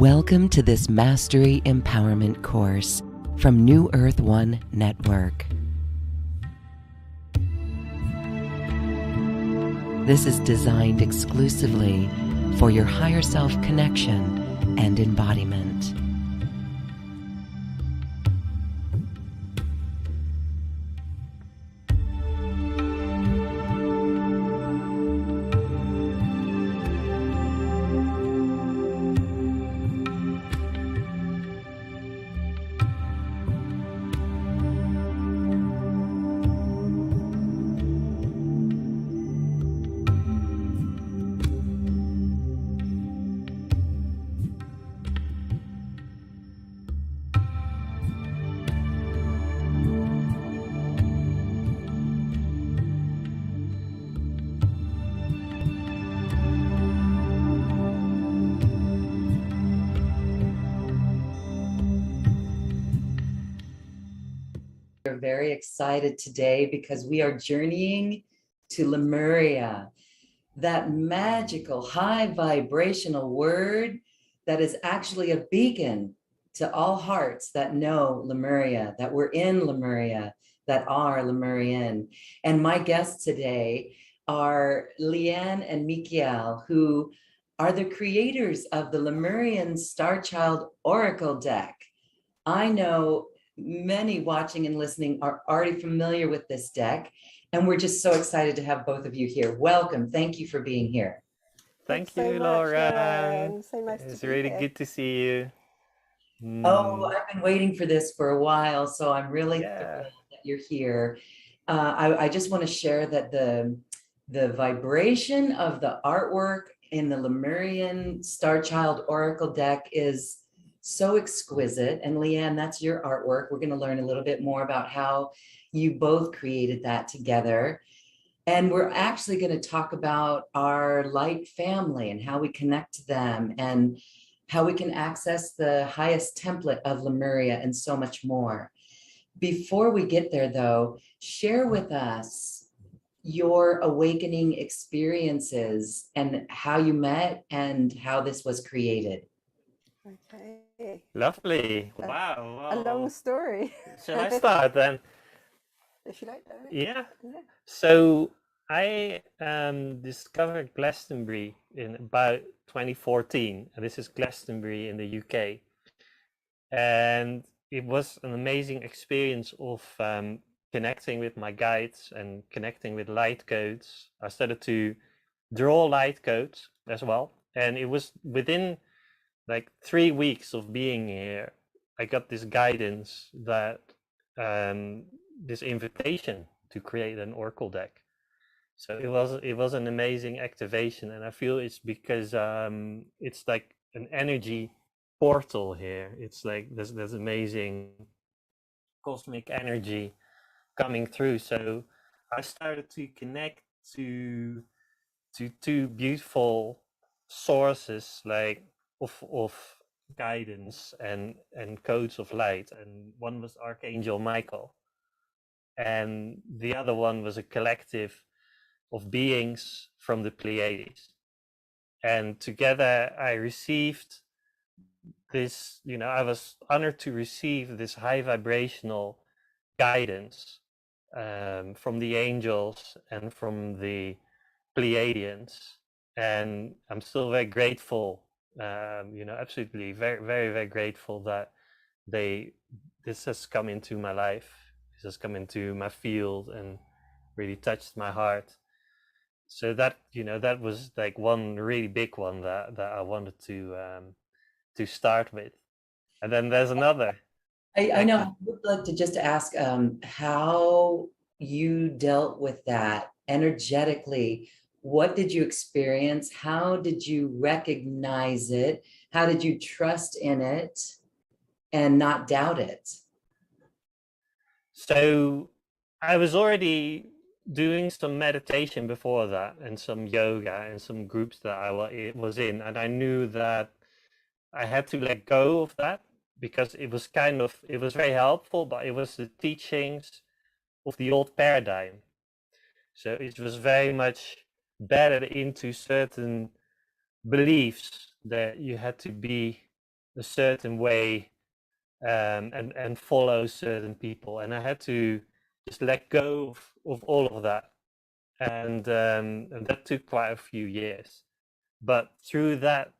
Welcome to this Mastery Empowerment course from New Earth One Network. This is designed exclusively for your higher self connection and embodiment. We're very excited today because we are journeying to Lemuria, that magical high vibrational word that is actually a beacon to all hearts that know Lemuria, that we're in Lemuria, that are Lemurian. And my guests today are Leanne and Michiel, who are the creators of the Lemurian Starchild Oracle deck. I know many watching and listening are already familiar with this deck, and we're just so excited to have both of you here. Welcome. Thank you for being here. Thank you, Lauren. So nice it's to be really here. good to see you. Oh, I've been waiting for this for a while, so I'm really thrilled that you're here. I just want to share that the vibration of the artwork in the Lemurian Starchild Oracle deck is so exquisite. And Leanne, that's your artwork. We're going to learn a little bit more about how you both created that together. And we're actually going to talk about our light family and how we connect to them and how we can access the highest template of Lemuria and so much more. Before we get there, though, share with us your awakening experiences and how you met and how this was created. Okay. Lovely. Wow. A long story. Shall I start then? If you like that. Yeah. So I discovered Glastonbury in about 2014. This is Glastonbury in the UK. And it was an amazing experience of connecting with my guides and connecting with light codes. I started to draw light codes as well. And it was within like 3 weeks of being here, I got this guidance that this invitation to create an oracle deck. So it was an amazing activation, and I feel it's because it's like an energy portal here. It's like there's amazing cosmic energy coming through. So I started to connect to two beautiful sources like of guidance and codes of light, and one was Archangel Michael, and the other one was a collective of beings from the Pleiades. And together I received this, I was honored to receive this high vibrational guidance from the angels and from the Pleiadians, and I'm still very grateful. Absolutely very, very, very grateful that this has come into my life. This has come into my field and really touched my heart. So that that was like one really big one that I wanted to start with, and then there's another. I know. I would like to just ask how you dealt with that energetically. What did you experience? How did you recognize it? How did you trust in it and not doubt it? So I was already doing some meditation before that and some yoga and some groups that I was in, and I knew that I had to let go of that because it was very helpful, but it was the teachings of the old paradigm. So it was very much bedded into certain beliefs that you had to be a certain way, and follow certain people, and I had to just let go of all of that, and that took quite a few years. But through that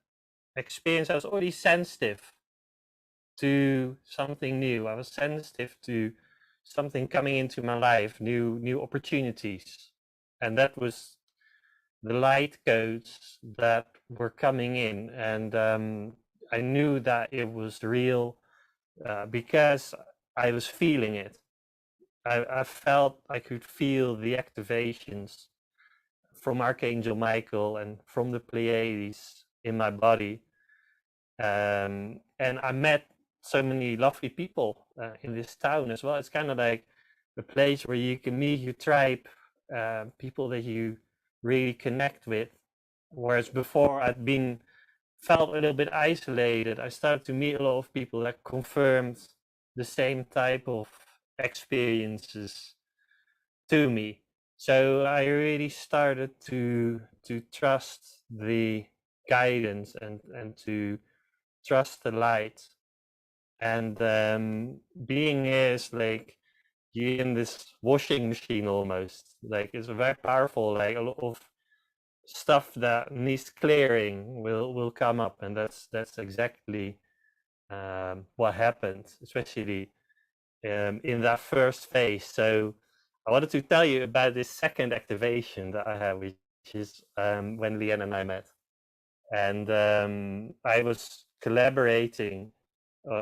experience, I was already sensitive to something new. I was sensitive to something coming into my life, new opportunities, and that was the light codes that were coming in, and I knew that it was real because I was feeling it. I felt I could feel the activations from Archangel Michael and from the Pleiades in my body. And I met so many lovely people in this town as well. It's kind of like a place where you can meet your tribe, people that you really connect with. Whereas before I'd been felt a little bit isolated, I started to meet a lot of people that confirmed the same type of experiences to me. So I really started to trust the guidance and to trust the light. And being here is like you're in this washing machine almost. Like it's very powerful. Like a lot of stuff that needs clearing will come up, and that's exactly what happened, especially in that first phase. So I wanted to tell you about this second activation that I had, which is when Leanne and I met. And I was collaborating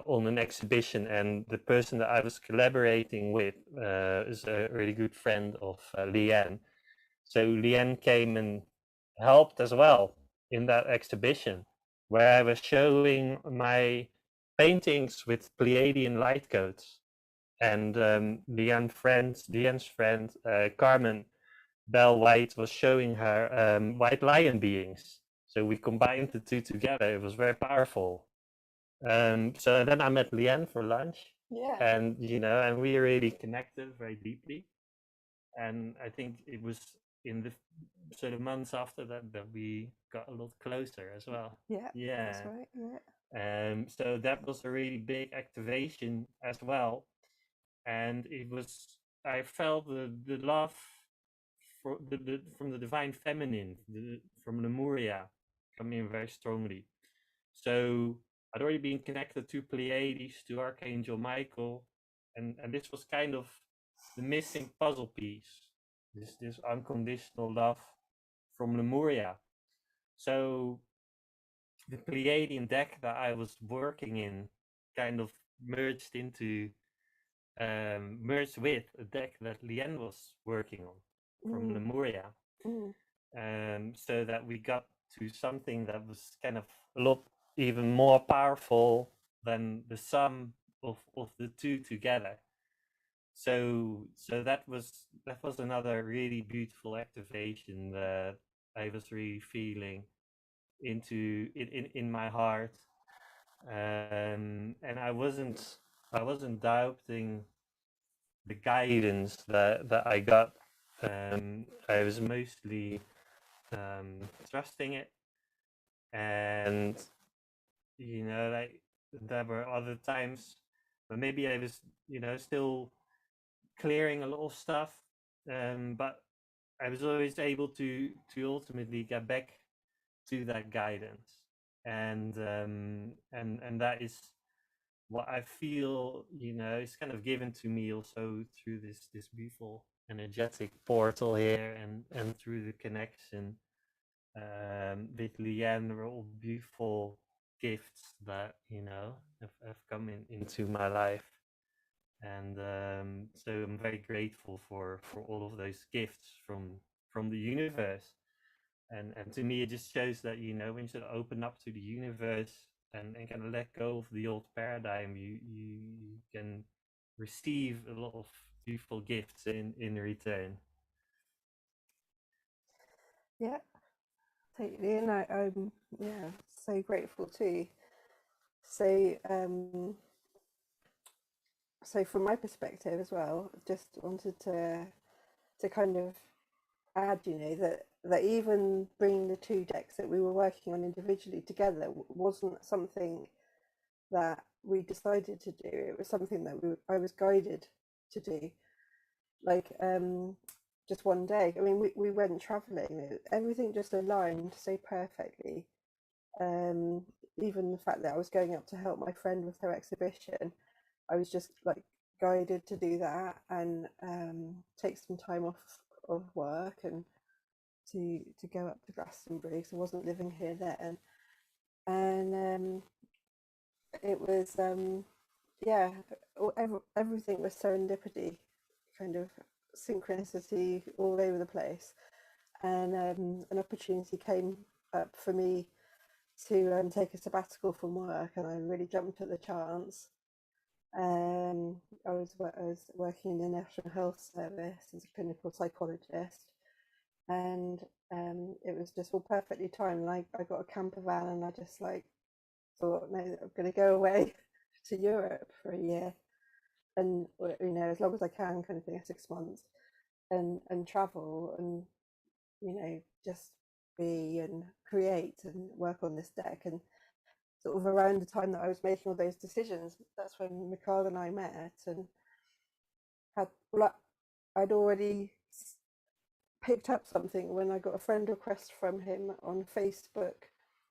on an exhibition, and the person that I was collaborating with is a really good friend of Leanne. So Leanne came and helped as well in that exhibition, where I was showing my paintings with Pleiadian light codes. And Leanne's friend, Carmen Bell White, was showing her white lion beings. So we combined the two together. It was very powerful. So then I met Leanne for lunch, Yeah. and and we really connected very deeply. And I think it was in the sort of months after that we got a lot closer as well. Yeah. Yeah. That's right. Yeah. So that was a really big activation as well, and it was I felt the love for from the divine feminine, from Lemuria, coming in very strongly. So I'd already been connected to Pleiades, to Archangel Michael, and this was kind of the missing puzzle piece. This unconditional love from Lemuria. So the Pleiadian deck that I was working in kind of merged with a deck that Leanne was working on from Lemuria. So that we got to something that was kind of a lot even more powerful than the sum of the two together. So that was another really beautiful activation that I was really feeling into in my heart. And I wasn't doubting the guidance that I got. I was mostly trusting it, and like there were other times but maybe I was still clearing a lot of stuff, but I was always able to ultimately get back to that guidance, and that is what I feel is kind of given to me also through this beautiful energetic portal here, and through the connection with Leanne. Were all beautiful gifts that have come into my life, and so I'm very grateful for all of those gifts from the universe. And to me, it just shows that when you sort of open up to the universe and kind of let go of the old paradigm, you can receive a lot of beautiful gifts in return. Yeah. Totally. And I'm so grateful too. So so from my perspective as well, just wanted to kind of add, that even bringing the two decks that we were working on individually together wasn't something that we decided to do. It was something that I was guided to do. Like just one day. I mean, we went traveling. Everything just aligned so perfectly. Even the fact that I was going up to help my friend with her exhibition, I was just like guided to do that and take some time off of work and to go up to Glastonbury, because I wasn't living here then. And it was yeah, everything was serendipity, kind of synchronicity all over the place. And an opportunity came up for me to take a sabbatical from work, and I really jumped at the chance. I was working in the National Health Service as a clinical psychologist, and it was just all perfectly timed. Like, I got a camper van, and I just like thought, no, I'm going to go away to Europe for a year, and you know, as long as I can, kind of thing, 6 months, and travel, and you know, just be and create and work on this deck. And sort of around the time that I was making all those decisions, that's when Michiel and I met, and had, well, I'd already picked up something when I got a friend request from him on Facebook,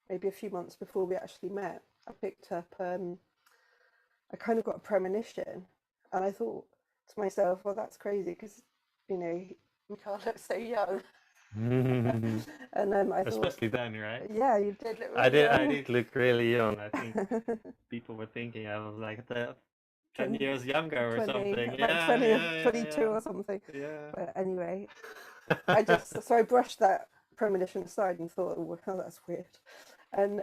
maybe a few months before we actually met. I picked up, I kind of got a premonition, and I thought to myself, well, that's crazy, because, you know, Michiel looks so young. And I thought, especially then, right? Yeah, you did look I really young. did look really young. I think people were thinking I was like 10 years younger or 20, something. about 22 or something. Yeah. But anyway, I brushed that premonition aside and thought, oh, well, that's weird. And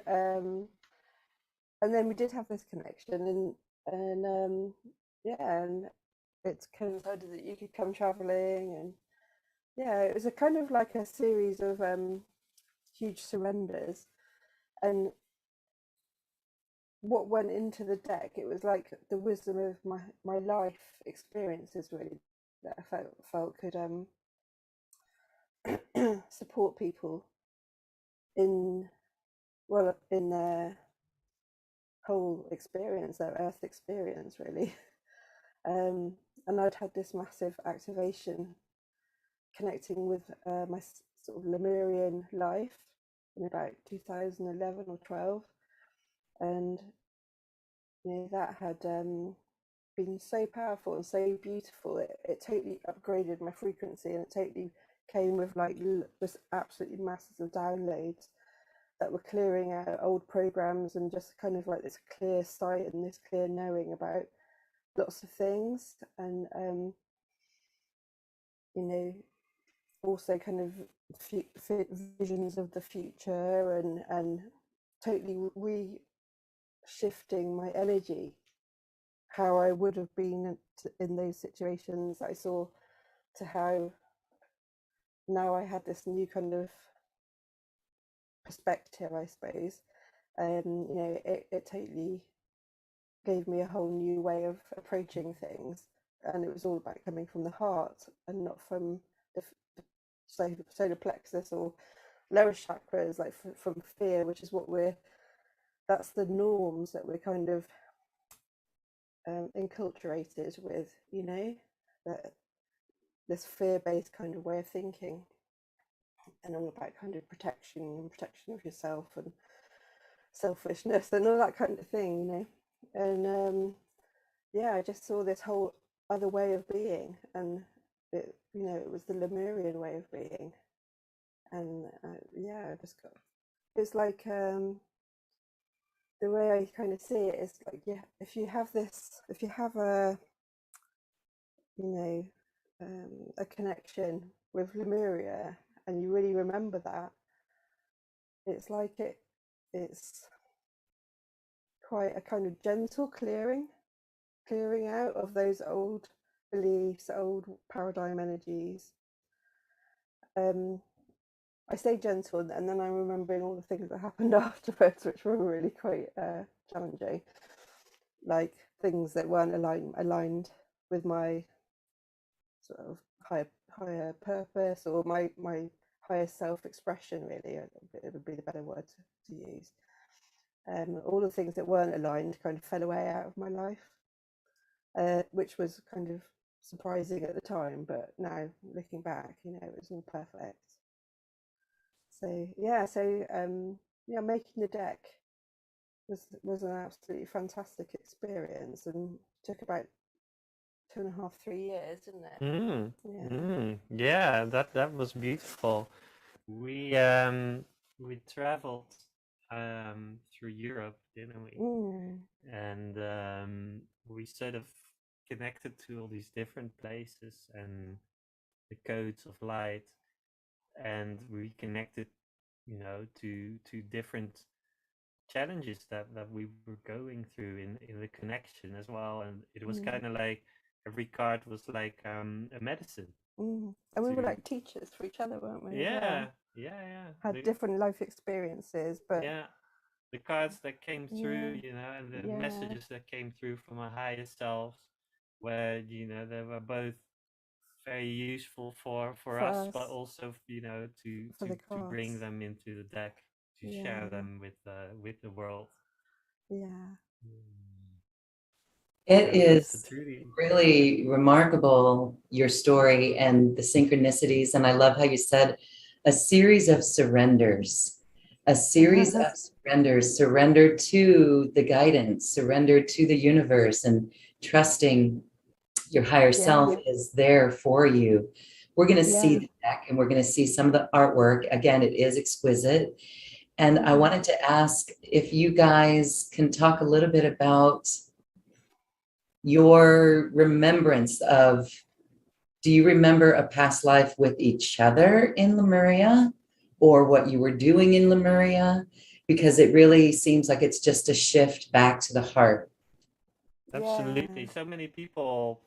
then we did have this connection, and yeah, and it's coincided that you could come traveling, and yeah, it was a kind of like a series of huge surrenders. And what went into the deck, it was like the wisdom of my life experiences, really, that I felt could support people in their whole experience, their earth experience, really. And I'd had this massive activation connecting with my sort of Lemurian life in about 2011 or 12, and you know, that had been so powerful and so beautiful. It totally upgraded my frequency, and it totally came with like just absolutely masses of downloads that were clearing out old programs, and just kind of like this clear sight and this clear knowing about lots of things. And you know, also kind of visions of the future, and totally re-shifting my energy, how I would have been in those situations I saw, to how now I had this new kind of perspective, I suppose. You know, it totally gave me a whole new way of approaching things, and it was all about coming from the heart and not from the solar plexus or lower chakras, like from fear, which is that's the norms that we're kind of enculturated with, you know, that this fear-based kind of way of thinking, and all about kind of protection of yourself and selfishness and all that kind of thing, you know. And yeah, I just saw this whole other way of being, and it, you know, it was the Lemurian way of being. And yeah, I just got, it's like the way I kind of see it is like, yeah, if you have a, you know, a connection with Lemuria, and you really remember that, it's like it's quite a kind of gentle clearing out of those old beliefs, old paradigm energies. I say gentle, and then I'm remembering all the things that happened afterwards, which were really quite challenging, like things that weren't aligned with my sort of higher purpose, or my higher self-expression, really. It would be the better word to use. All the things that weren't aligned kind of fell away out of my life, which was kind of surprising at the time, but now looking back, you know, it was all perfect. So yeah, yeah, making the deck was an absolutely fantastic experience, and took about 2.5, 3 years, didn't it? Yeah, that was beautiful. We traveled through Europe, didn't we? And we sort of connected to all these different places and the codes of light, and we connected, you know, to different challenges that we were going through in the connection as well. And it was kind of like every card was like a medicine. And we were like teachers for each other, weren't we? Yeah. Had different life experiences, but yeah, the cards that came through, you know, and the messages that came through from our higher selves, where, you know, they were both very useful for us, but also, you know, to bring them into the deck, to share them with the world. It is really remarkable, your story and the synchronicities. And I love how you said a series of surrenders, surrender to the guidance, surrender to the universe, and trusting your higher self is there for you. We're going to see the deck, and we're going to see some of the artwork. Again, it is exquisite. And I wanted to ask if you guys can talk a little bit about your remembrance of, do you remember a past life with each other in Lemuria, or what you were doing in Lemuria? Because it really seems like it's just a shift back to the heart. Absolutely. So many people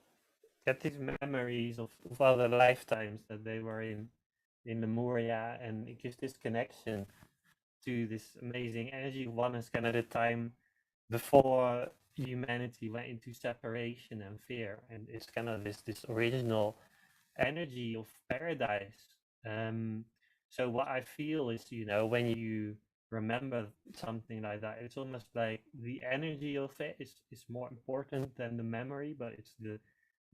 get these memories of other lifetimes that they were in Lemuria, and it gives this connection to this amazing energy. One is kind of the time before humanity went into separation and fear, and it's kind of this original energy of paradise. So what I feel is, you know, when you remember something like that, it's almost like the energy of it is more important than the memory, but it's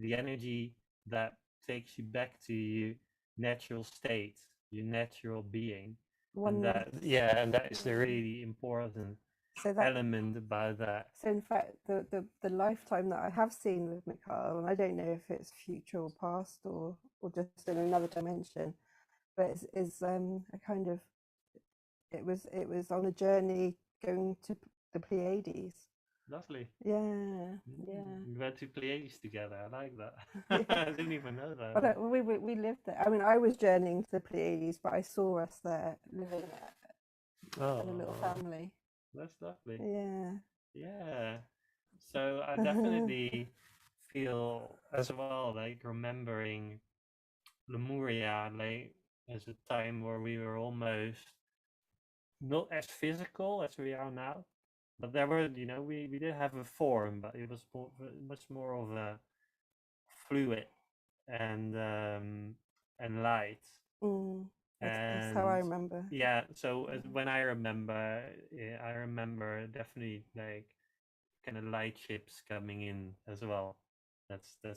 the energy that takes you back to your natural state, your natural being. And that is the really important element about that. So in fact, the lifetime that I have seen with Michiel, and I don't know if it's future or past or just in another dimension, but is a kind of, it was on a journey going to the Pleiades. Lovely. Yeah. We went to Pleiades together. I like that. I didn't even know that. But we lived there. I mean, I was journeying to the Pleiades, but I saw us there living there as a little family. That's lovely. Yeah. So I definitely feel as well like remembering Lemuria like as a time where we were almost not as physical as we are now, but there were, you know, we did have a form, but it was much more of a fluid and light. That's how I remember. Yeah, so when I remember definitely like kind of light ships coming in as well. That's the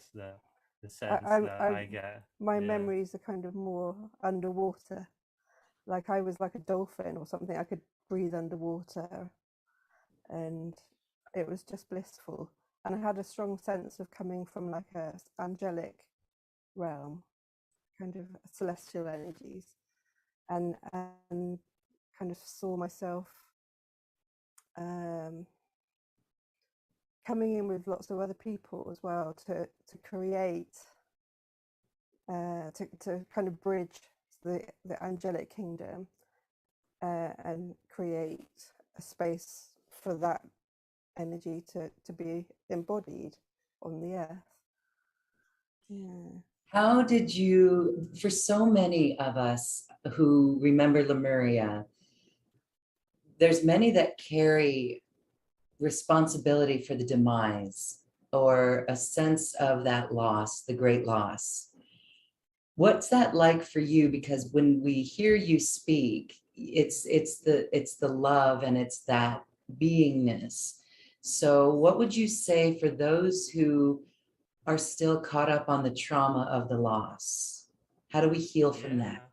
sense that I get. My memories are kind of more underwater. Like I was like a dolphin or something. I could breathe underwater, and it was just blissful. And I had a strong sense of coming from like a angelic realm, kind of celestial energies, and kind of saw myself coming in with lots of other people as well to create, to kind of bridge the angelic kingdom and create a space for that energy to be embodied on the earth. How did you, for so many of us who remember Lemuria, there's many that carry responsibility for the demise or a sense of that loss, the great loss. What's that like for you? Because when we hear you speak, it's the love, and it's that beingness. So what would you say for those who are still caught up on the trauma of the loss? How do we heal from that?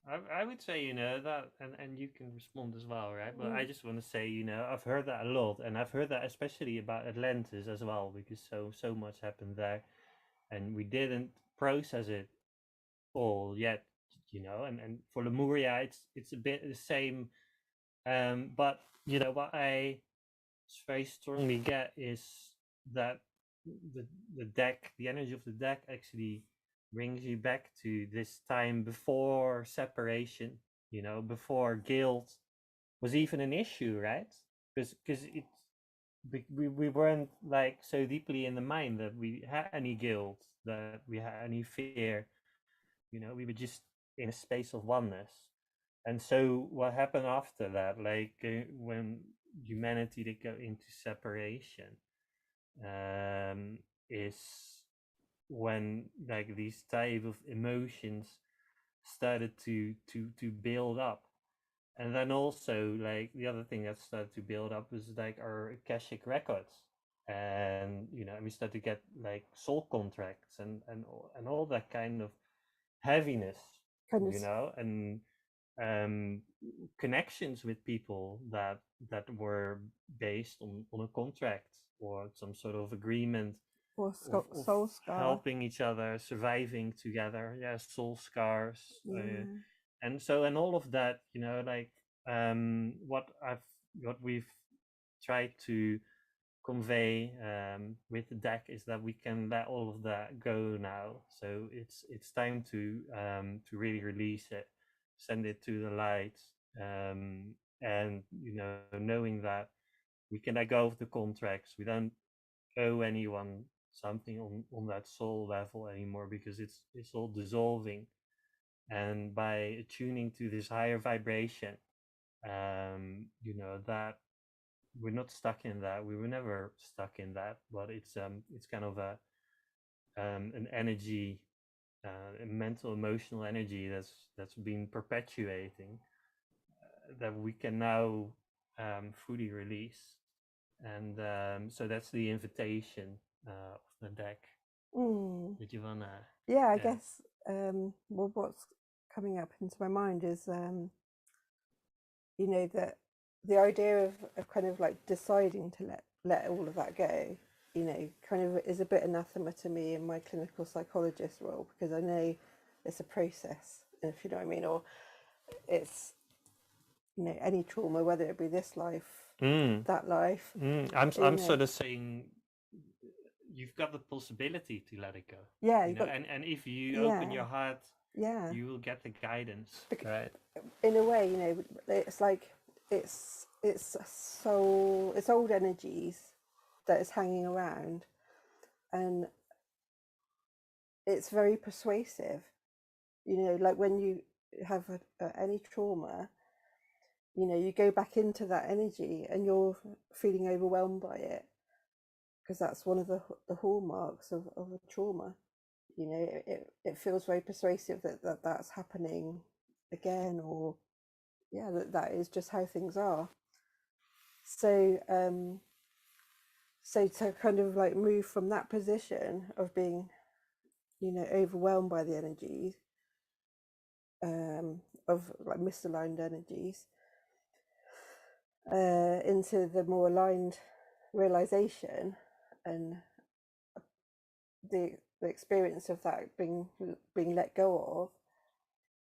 I would say, that, and you can respond as well, right? But I just want to say, I've heard that a lot, and I've heard that especially about Atlantis as well, because so much happened there, and we didn't process it all yet, and for Lemuria, it's a bit the same, but what I very strongly get is that the deck, the energy of the deck actually brings you back to this time before separation, before guilt was even an issue, right? Because we weren't like so deeply in the mind that we had any guilt, that we had any fear, we were just in a space of oneness. And so what happened after that, like when humanity did go into separation, is when like these type of emotions started to build up. And then also like the other thing that started to build up was like our Akashic records, and we started to get like soul contracts and all that kind of heaviness, and connections with people that were based on a contract or some sort of agreement, or of soul scar. helping each other, surviving together. Yeah, soul scars. And all of that, like what we've tried to convey with the deck is that we can let all of that go now. So it's time to really release it, send it to the light, and knowing that we can let go of the contracts. We don't owe anyone something on that soul level anymore, because it's all dissolving. And by attuning to this higher vibration, that we're not stuck in that. We were never stuck in that, but it's kind of an energy, a mental, emotional energy that's been perpetuating, that we can now fully release. And so that's the invitation of the deck. Did you wanna? Yeah, I guess. Well, what's coming up into my mind is, that the idea of kind of like deciding to let all of that go, kind of is a bit anathema to me in my clinical psychologist role, because I know it's a process, if you know what I mean, or it's any trauma, whether it be this life, that life. I'm sort of saying you've got the possibility to let it go. Yeah, and if you open your heart, you will get the guidance, right? In a way, it's like it's old energies that is hanging around, and it's very persuasive. Like when you have any trauma, you go back into that energy and you're feeling overwhelmed by it, because that's one of the hallmarks of a trauma. It feels very persuasive that's happening again, or that is just how things are. So so to kind of like move from that position of being overwhelmed by the energies, of like misaligned energies, into the more aligned realization, and the experience of that being let go of,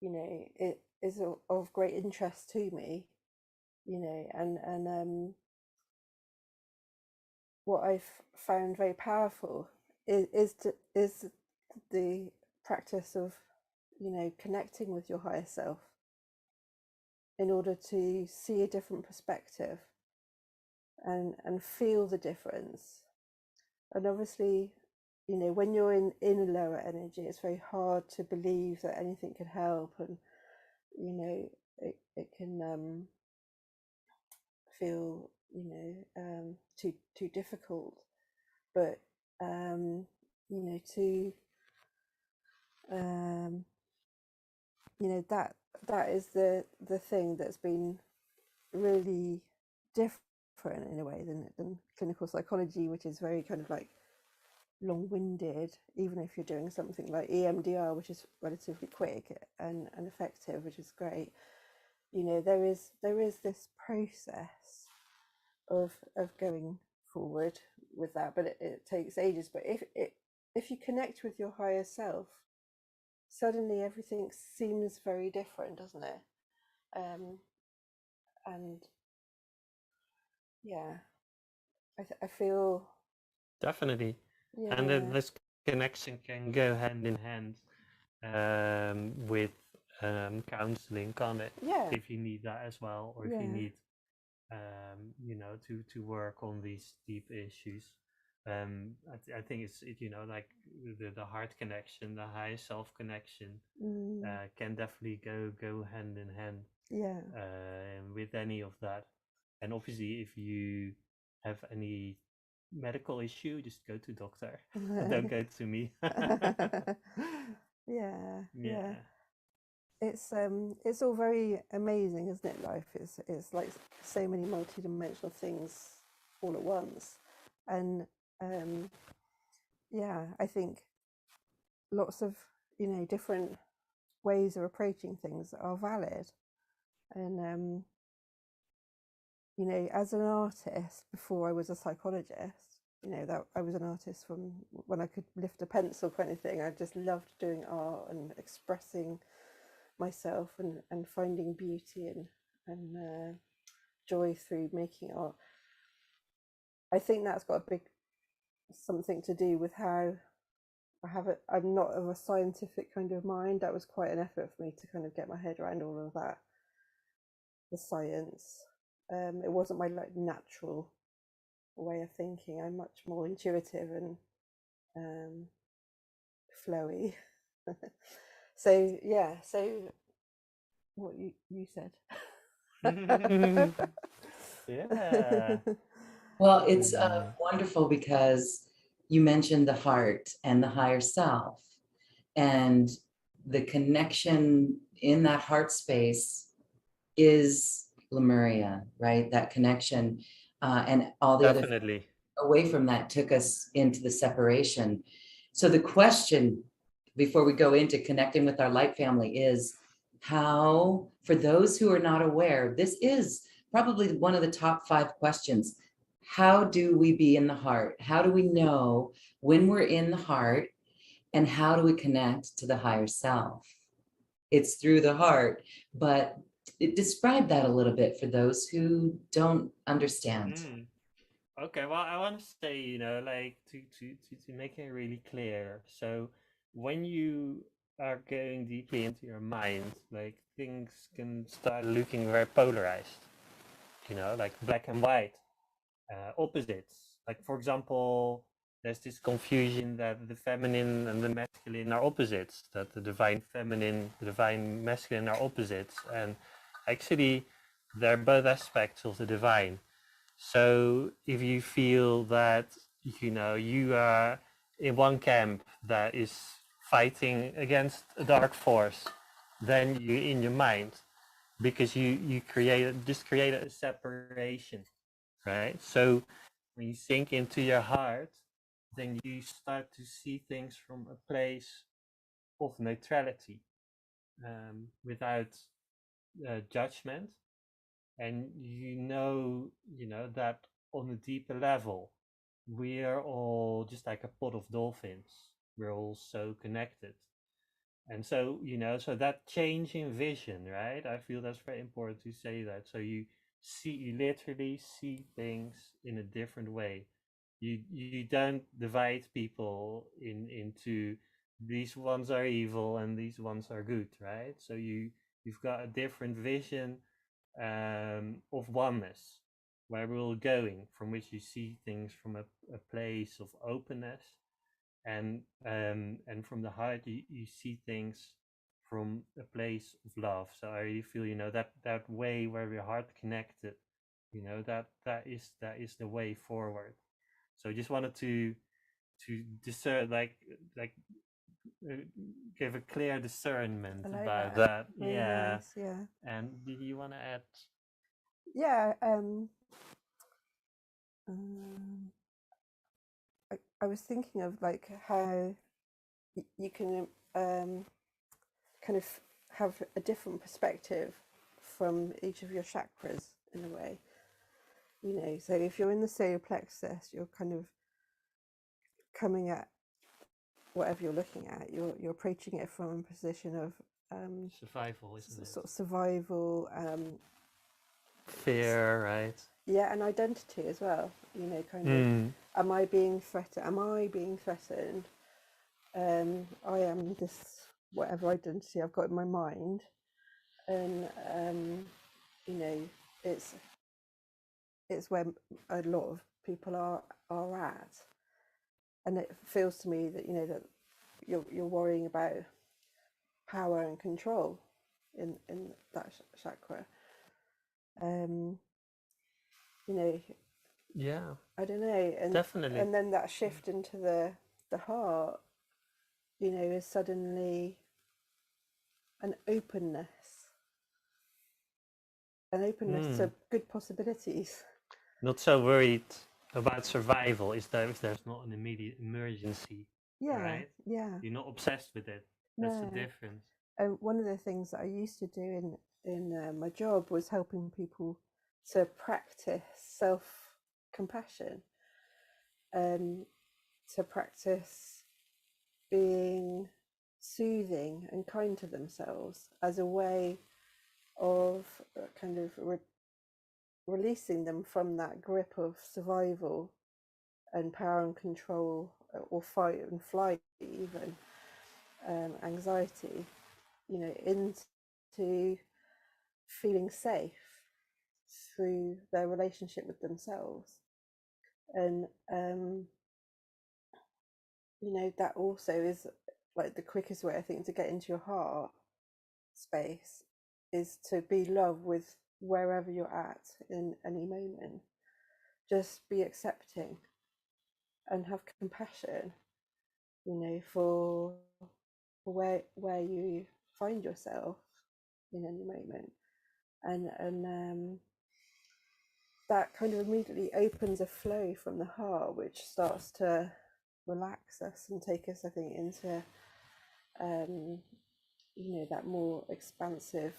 it is of great interest to me, and what I've found very powerful is the practice of connecting with your higher self in order to see a different perspective and feel the difference. And obviously, when you're in a lower energy, it's very hard to believe that anything can help, and it can feel too difficult. But that is the thing that's been really different different in a way than clinical psychology, which is very kind of like long-winded, even if you're doing something like EMDR, which is relatively quick and effective, which is great. You know, there is this process of going forward with that, but it takes ages. But if you connect with your higher self, suddenly everything seems very different, doesn't it? And yeah, I feel Definitely. yeah. And this connection can go hand in hand with counseling, can't it? Yeah. If you need that as well, or if you need, you know, to work on these deep issues. I think it's like the heart connection, the high self connection, can definitely go hand in hand. Yeah. With any of that, and obviously, if you have any medical issue, just go to doctor. Don't go to me. Yeah. It's all very amazing, isn't it? Life is like so many multi-dimensional things all at once, and yeah, I think lots of different ways of approaching things are valid, and as an artist before I was a psychologist, that I was an artist from when I could lift a pencil kind of thing. I just loved doing art and expressing myself and finding beauty and joy through making art. I think that's got a big something to do with how I'm not of a scientific kind of mind. That was quite an effort for me to kind of get my head around all of that, the science. It wasn't my like natural way of thinking. I'm much more intuitive and flowy. So what you said. Yeah. Well, it's wonderful because you mentioned the heart and the higher self, and the connection in that heart space is Lemuria, right? That connection, and all the other Definitely. away from that took us into the separation. So the question before we go into connecting with our light family is how, for those who are not aware, this is probably one of the top 5 questions. How do we be in the heart? How do we know when we're in the heart? And how do we connect to the higher self? It's through the heart, but describe that a little bit for those who don't understand. Okay, well, I want to say, like to make it really clear. So when you are going deeply into your mind, like things can start looking very polarized, like black and white, opposites. Like, for example, there's this confusion that the feminine and the masculine are opposites, that the divine feminine, the divine masculine are opposites. And actually, they're both aspects of the divine. So if you feel that, you are in one camp that is fighting against a dark force, then you in your mind, because you created a separation, right? So when you sink into your heart, then you start to see things from a place of neutrality, without judgment, and that on a deeper level, we are all just like a pot of dolphins. We're all so connected. And so, so that change in vision, right? I feel that's very important to say that. So you literally see things in a different way. You don't divide people into these ones are evil and these ones are good, right? So you've got a different vision, of oneness, where we're all going, from which you see things from a place of openness, and from the heart you see things from a place of love. So I really feel, that way where we're heart connected, that is the way forward. So I just wanted to discern, like give a clear discernment about that. Very Yeah. nice, yeah. And do you want to add? Yeah, I was thinking of like how you can kind of have a different perspective from each of your chakras in a way. You know, so if you're in the solar plexus, you're kind of coming at whatever you're looking at. You're approaching it from a position of survival, isn't it? Sort of survival, fear, right? Yeah, and identity as well. You know, kind of, am I being threatened? Am I being threatened? I am this whatever identity I've got in my mind, and you know, it's where a lot of people are at, and it feels to me that, you know, that you're worrying about power and control in that chakra. You know, yeah, I don't know, and definitely. And then that shift into the heart, you know, is suddenly an openness to good possibilities. Not so worried about survival if there's not an immediate emergency. Yeah, right? yeah. You're not obsessed with it. That's the difference. One of the things that I used to do in my job was helping people to practice self-compassion, to practice being soothing and kind to themselves as a way of kind of releasing them from that grip of survival and power and control, or fight and flight, even anxiety, you know, into feeling safe through their relationship with themselves. And you know, that also is like the quickest way, I think, to get into your heart space is to be love with wherever you're at in any moment. Just be accepting and have compassion, you know, for where you find yourself in any moment, and that kind of immediately opens a flow from the heart, which starts to relax us and take us, I think, into you know, that more expansive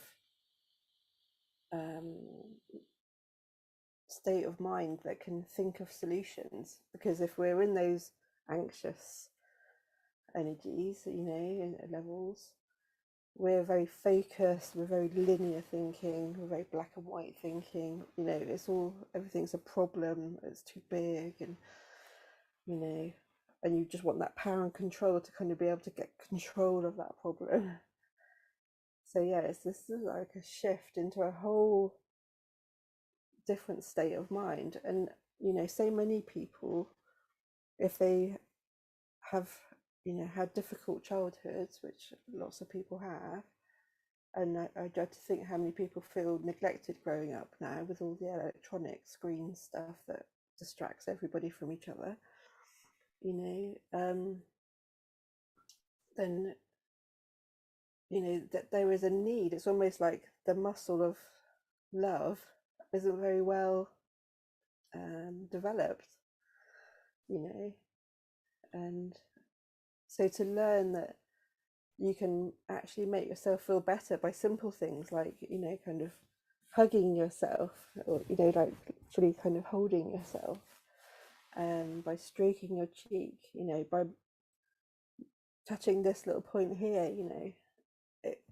state of mind that can think of solutions. Because if we're in those anxious energies, you know, levels, we're very focused, we're very linear thinking, we're very black and white thinking, you know, it's all, everything's a problem, it's too big, and you know, and you just want that power and control to kind of be able to get control of that problem. So yeah, this is like a shift into a whole different state of mind. And you know, so many people, if they have, you know, had difficult childhoods, which lots of people have, and I dread to think how many people feel neglected growing up now with all the electronic screen stuff that distracts everybody from each other, you know, then, you know, that there is a need. It's almost like the muscle of love isn't very well developed, you know, and so to learn that you can actually make yourself feel better by simple things like, you know, kind of hugging yourself, or, you know, like literally kind of holding yourself, by stroking your cheek, you know, by touching this little point here, you know,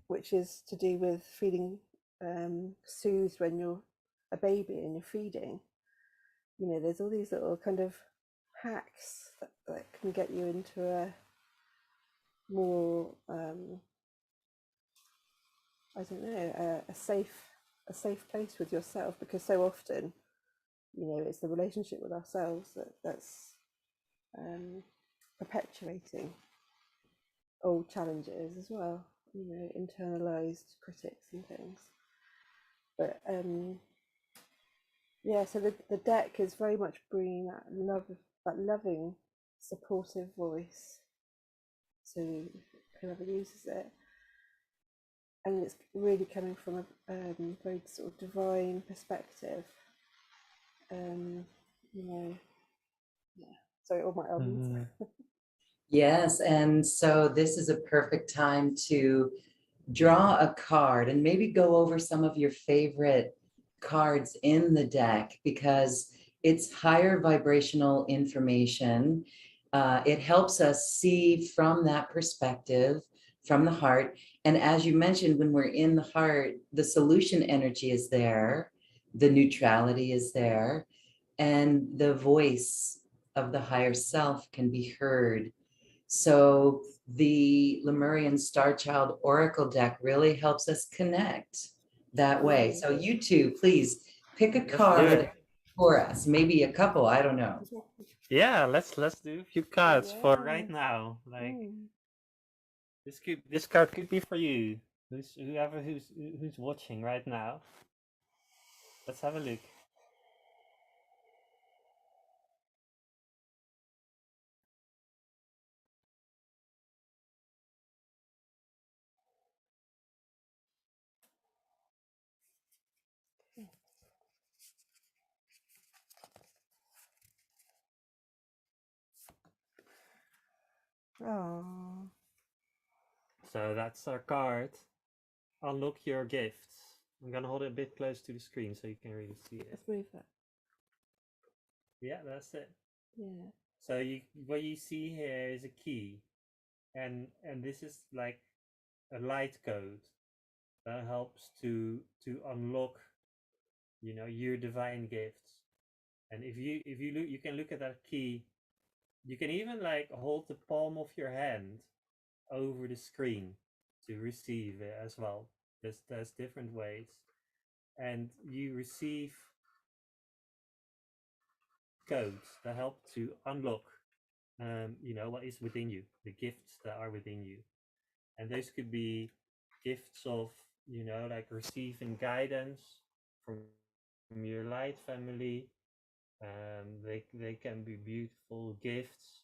which is to do with feeling soothed when you're a baby and you're feeding. You know, there's all these little kind of hacks that can get you into a more I don't know, a safe place with yourself, because so often, you know, it's the relationship with ourselves that's perpetuating old challenges as well, you know, internalized critics and things. But yeah, so the deck is very much bringing that loving, supportive voice to whoever uses it, and it's really coming from a very sort of divine perspective, Yeah. Sorry, all my albums. Yes, and so this is a perfect time to draw a card and maybe go over some of your favorite cards in the deck because it's higher vibrational information. It helps us see from that perspective, from the heart. And as you mentioned, when we're in the heart, the solution energy is there, the neutrality is there, and the voice of the higher self can be heard. So the Lemurian Starchild Oracle deck really helps us connect that way. So you two, please pick a card for us, maybe a couple, I don't know. Yeah, let's do a few cards for right now. Like this card could be for you. Who's watching right now. Let's have a look. Oh. So that's our card. Unlock your gifts. I'm gonna hold it a bit close to the screen so you can really see it. Let's move that. Yeah, that's it. Yeah. So what you see here is a key, and this is like a light code that helps to unlock, your divine gifts. And if you look, you can look at that key. You can even like hold the palm of your hand over the screen to receive it as well. There's different ways, and you receive codes that help to unlock, what is within you, the gifts that are within you, and those could be gifts of, like receiving guidance from your light family. They can be beautiful gifts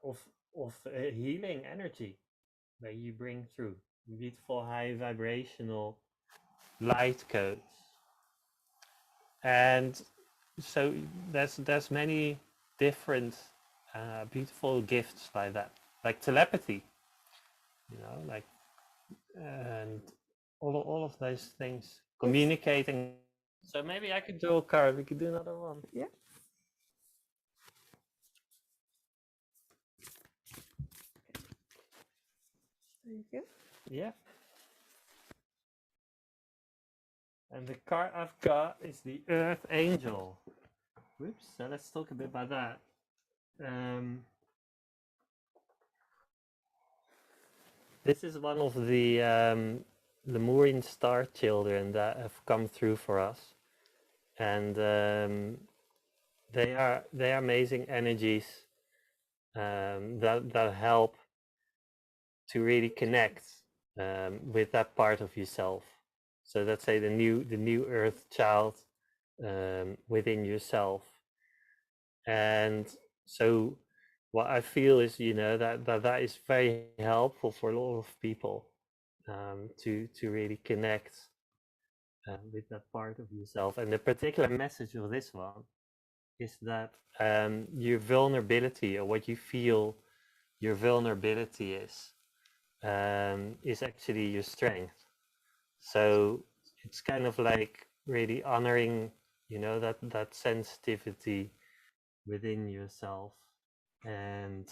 of healing energy that you bring through beautiful high vibrational light codes. And so there's many different beautiful gifts like that, like telepathy, like and all of those things, communicating. So maybe I could draw a card. We could do another one. Yeah. There you go. Yeah. And the card I've got is the Earth Angel. Whoops. So let's talk a bit about that. This is one of the Lemurian star children that have come through for us, and they are amazing energies that help to really connect with that part of yourself. So let's say the new Earth child within yourself, and so what I feel is that is very helpful for a lot of people to really connect with that part of yourself. And the particular message of this one is that your vulnerability, or what you feel your vulnerability is actually your strength. So it's kind of like really honoring, that sensitivity within yourself, and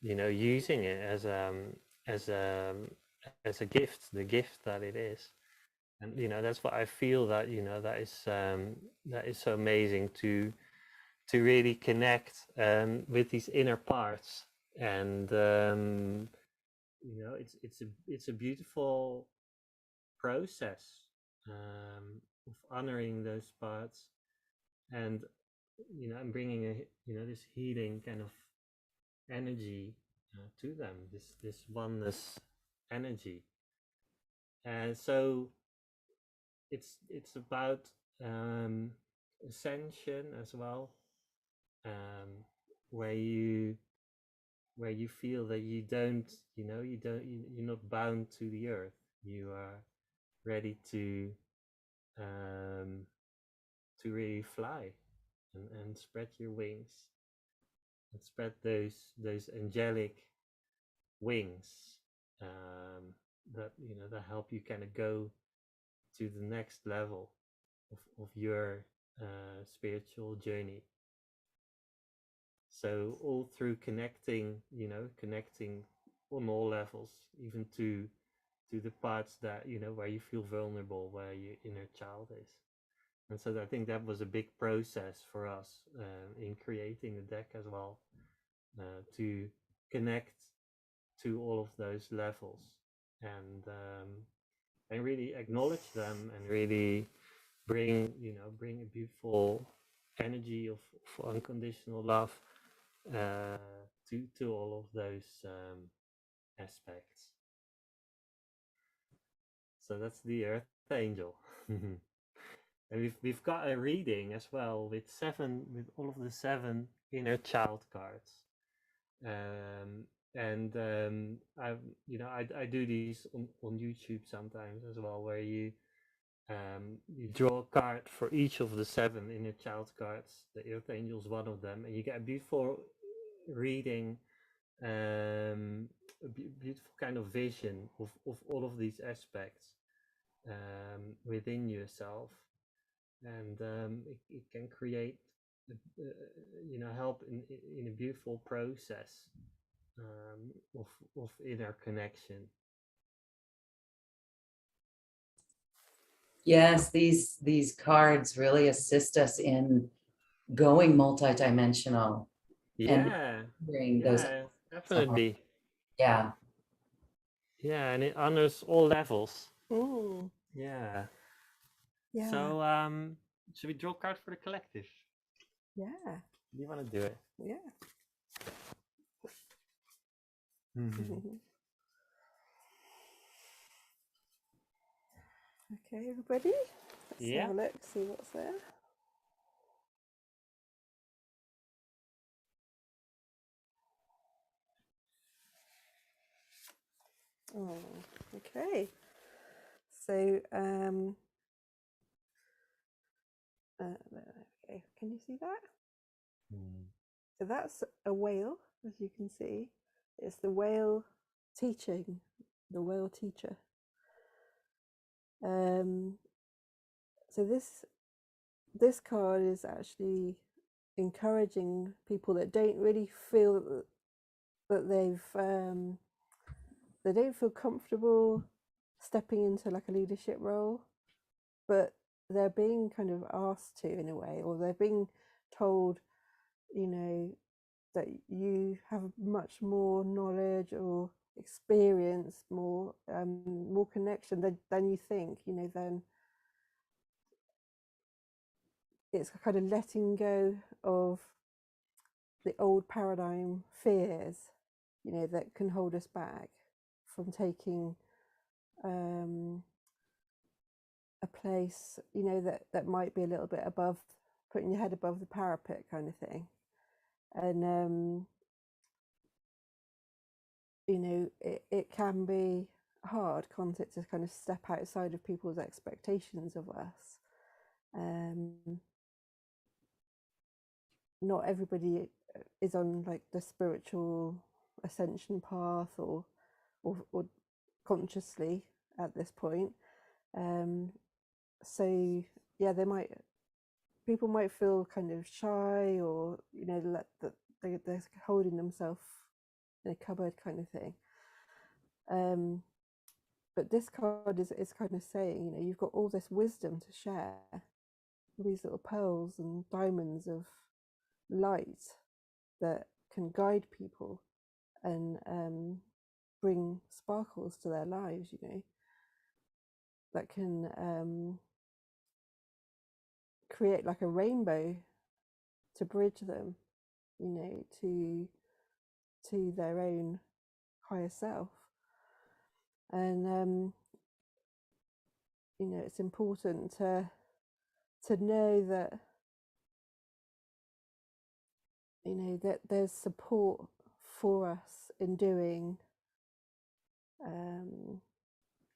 using it as as a gift, the gift that it is. And that's what I feel, that that is so amazing to really connect with these inner parts. And it's a beautiful process of honoring those parts, and I'm bringing this healing kind of energy to them, this oneness energy. And so it's about ascension as well, where you feel that you're not bound to the earth. You are ready to really fly, and spread your wings, and spread those angelic wings that that help you kind of go to the next level of your spiritual journey. So all through connecting on all levels, even to the parts that where you feel vulnerable, where your inner child is. And so I think that was a big process for us in creating the deck as well, to connect to all of those levels and really acknowledge them, and really bring a beautiful energy of unconditional love to all of those aspects. So that's the Earth Angel. And we've got a reading as well with all of the 7 inner child cards. I do these on YouTube sometimes as well, where you draw a card for each of the 7 inner child cards. The Earth Angel is one of them, and you get a beautiful reading, a beautiful kind of vision of all of these aspects within yourself, and it can create help in a beautiful process of inner connection. Yes, these cards really assist us in going multidimensional. Yeah, and those. definitely. Yeah. Yeah, and it honors all levels. Mm. Yeah. Yeah. So should we draw a card for the collective? Yeah. Do you want to do it? Yeah. Okay, everybody. Let's have a look, see what's there. Oh, okay. So, okay, can you see that? So that's a whale, as you can see. It's the whale teaching, the whale teacher. So this card is actually encouraging people that don't really feel that they don't feel comfortable stepping into like a leadership role, but they're being kind of asked to, in a way, or they're being told, that you have much more knowledge or experience, more connection than you think. Then it's kind of letting go of the old paradigm fears, that can hold us back from taking a place, that might be a little bit above, putting your head above the parapet kind of thing. And it can be hard, can't it, to kind of step outside of people's expectations of us. Not everybody is on like the spiritual ascension path or consciously at this point. So yeah, people might feel kind of shy, or that they're holding themselves in a cupboard kind of thing. But this card is kind of saying, you've got all this wisdom to share, these little pearls and diamonds of light that can guide people and bring sparkles to their lives, that can create like a rainbow to bridge them, to their own higher self. And it's important to know that that there's support for us in doing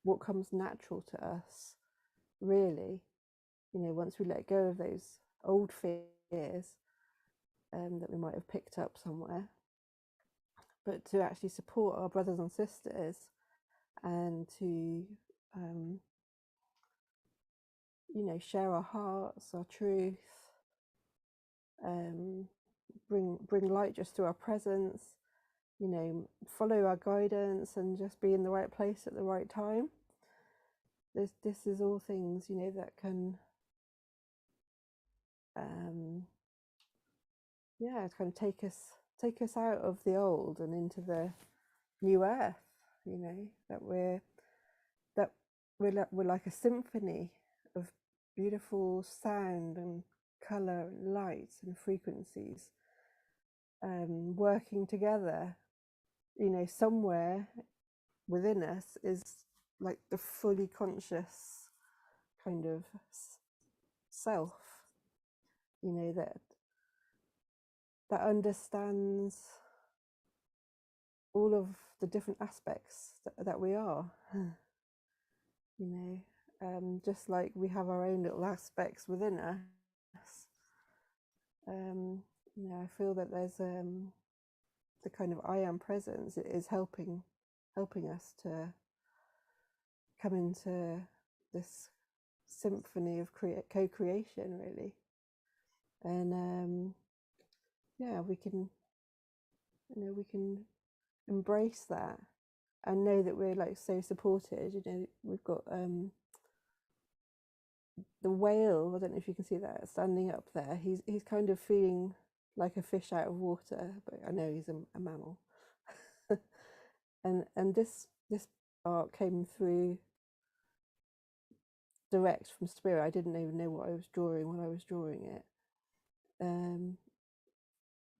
what comes natural to us, really. Once we let go of those old fears that we might have picked up somewhere, but to actually support our brothers and sisters and to share our hearts, our truth, bring light just through our presence, follow our guidance and just be in the right place at the right time. This is all things, that can kind of take us out of the old and into the new earth, that we're like a symphony of beautiful sound and color and lights and frequencies working together. Somewhere within us is like the fully conscious kind of self, that understands all of the different aspects that we are. Just like we have our own little aspects within us. I feel that there's the kind of I am presence is helping us to come into this symphony of co-creation, really. And we can embrace that and know that we're like so supported. We've got the whale, I don't know if you can see that standing up there. He's kind of feeling like a fish out of water, but I know he's a mammal. and this art came through direct from spirit. I didn't even know what I was drawing when I was drawing it.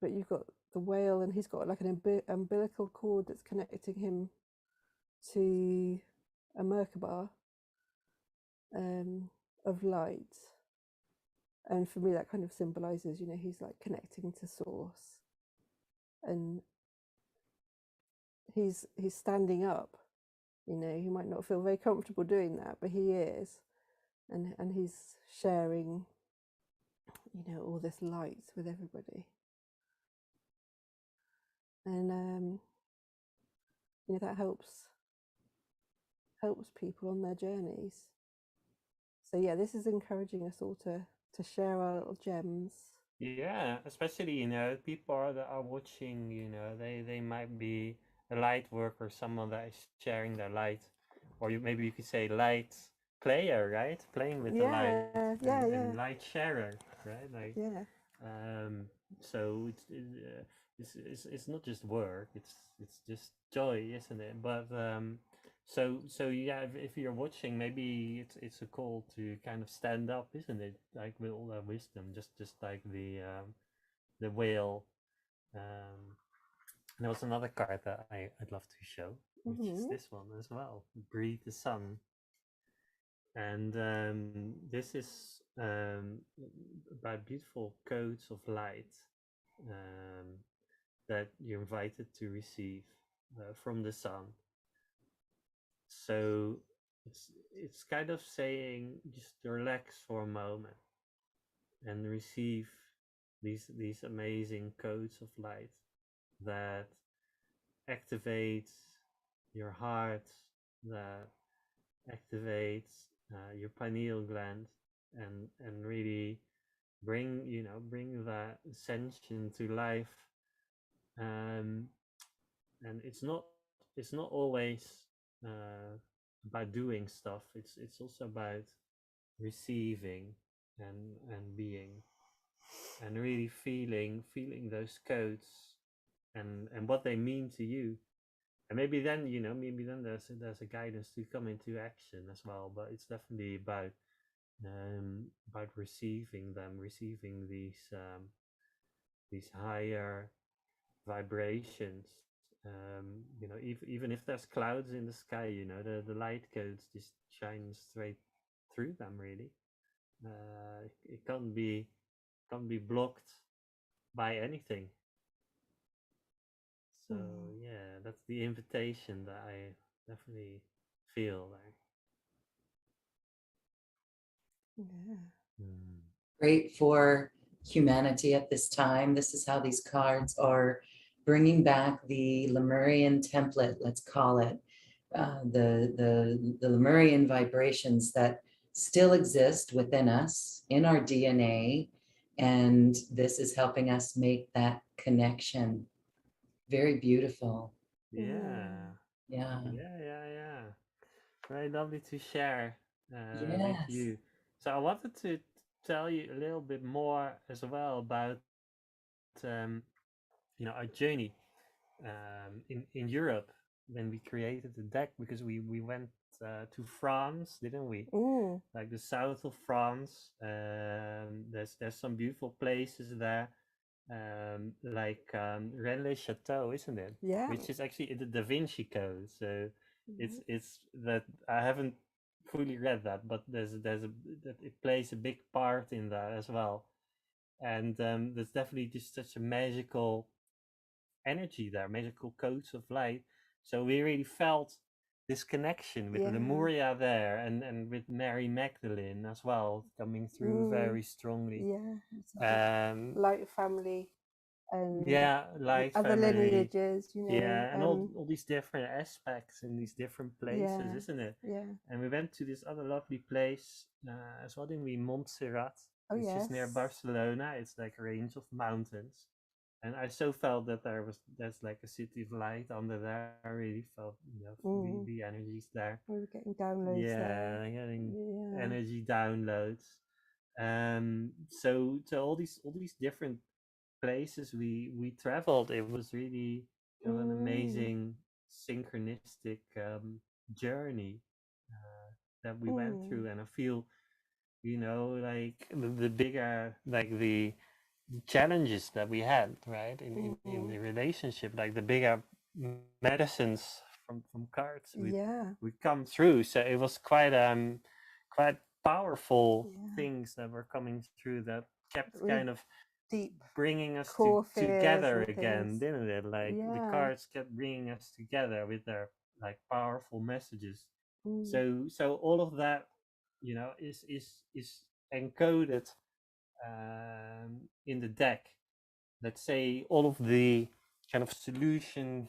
But you've got the whale, and he's got like an umbilical cord that's connecting him to a Merkaba of light. And for me, that kind of symbolizes, he's like connecting to source, and he's standing up. He might not feel very comfortable doing that, but he is, and he's sharing, all this light with everybody. And that helps people on their journeys. So yeah, this is encouraging us all to share our little gems. Yeah, especially people that are watching, they might be a light worker, someone that is sharing their light, or maybe you could say light player, right? Playing with the light, and light sharer, right? Like so it's not just work; it's just joy, isn't it? But so yeah, if you're watching, maybe it's a call to kind of stand up, isn't it? Like with all that wisdom, just like the whale. There was another card that I'd love to show, which is this one as well. Breathe the sun. And this is about beautiful codes of light that you're invited to receive from the sun. So it's kind of saying just relax for a moment and receive these amazing codes of light that activates your heart, that activates your pineal gland, and really bring that ascension to life. And it's not always about doing stuff. It's also about receiving and being, and really feeling those codes and what they mean to you. And maybe then there's a guidance to come into action as well. But it's definitely about receiving these higher vibrations. Even if there's clouds in the sky, the light codes just shine straight through them. Really, it can't be blocked by anything. So yeah, that's the invitation that I definitely feel there. Great for humanity at this time. This is how these cards are bringing back the Lemurian template, let's call it, the Lemurian vibrations that still exist within us in our DNA. And this is helping us make that connection. Very beautiful. Yeah. Yeah. Yeah. Very lovely to share with Yes. you. So I wanted to tell you a little bit more as well about our journey in Europe when we created the deck, because we went to France, didn't we? Like the south of France. There's some beautiful places there, like Rennes-le-Château, isn't it? Yeah. Which is actually in the Da Vinci Code. So it's that I haven't fully read that, but there's that it plays a big part in that as well. And there's definitely just such a magical energy there, magical codes of light. So we really felt this connection with Lemuria there, and with Mary Magdalene as well, coming through very strongly. Yeah. Light family and light other family. lineages, and all these different aspects in these different places, isn't it? Yeah. And we went to this other lovely place as well, didn't we? Montserrat, which is near Barcelona. It's like a range of mountains. And I so felt that there's like a city of light under there. I really felt the energies there. We were getting downloads. Getting energy downloads. So all these different places we traveled, it was really an amazing synchronistic journey that we went through. And I feel like the bigger, like the challenges that we had, right, in the relationship, like the bigger medicines from cards we come through. So it was quite powerful things that were coming through that kept kind of deep bringing us together again, didn't it? Like the cards kept bringing us together with their like powerful messages. So all of that is encoded in the deck. Let's say all of the kind of solution